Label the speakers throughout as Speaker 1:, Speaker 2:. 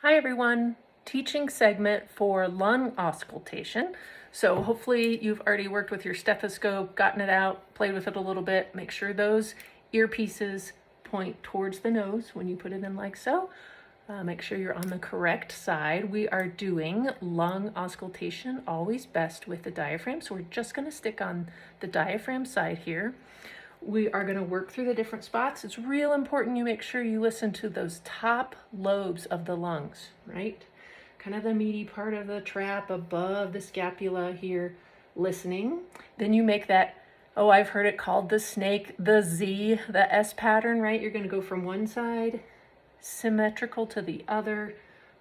Speaker 1: Hi everyone, teaching segment for lung auscultation. So hopefully you've already worked with your stethoscope, gotten it out, played with it a little bit. Make sure those earpieces point towards the nose when you put it in like so. Make sure you're on the correct side. We are doing lung auscultation, always best with the diaphragm. So we're just gonna stick on the diaphragm side here. We are going to work through the different spots. It's real important you make sure you listen to those top lobes of the lungs, right? Kind of the meaty part of the trap above the scapula here, listening. Then you make that, oh, I've heard it called the snake, the Z, the S pattern, right? You're going to go from one side, symmetrical to the other,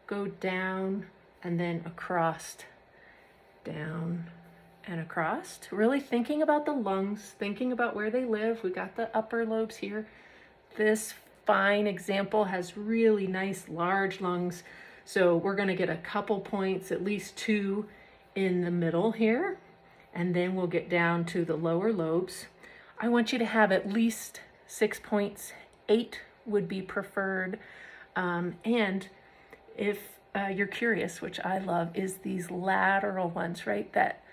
Speaker 1: go down, and then across, down, and across, really thinking about the lungs, thinking about where they live. We got the upper lobes here. This fine example has really nice large lungs. So we're gonna get a couple points, at least 2 in the middle here. And then we'll get down to the lower lobes. I want you to have at least 6 points. 8 would be preferred. And if you're curious, which I love, is these lateral ones, right? That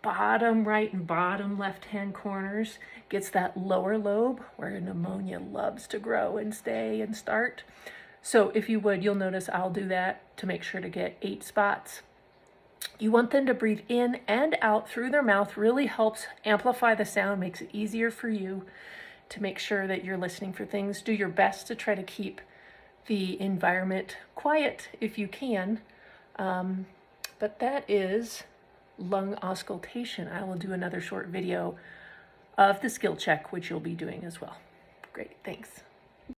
Speaker 1: bottom right and bottom left-hand corners gets that lower lobe where pneumonia loves to grow and stay and start. So if you would, you'll notice I'll do that to make sure to get 8 spots. You want them to breathe in and out through their mouth. Really helps amplify the sound, makes it easier for you to make sure that you're listening for things. Do your best to try to keep the environment quiet if you can. But that is lung auscultation. I will do another short video of the skill check, which you'll be doing as well. Great, thanks.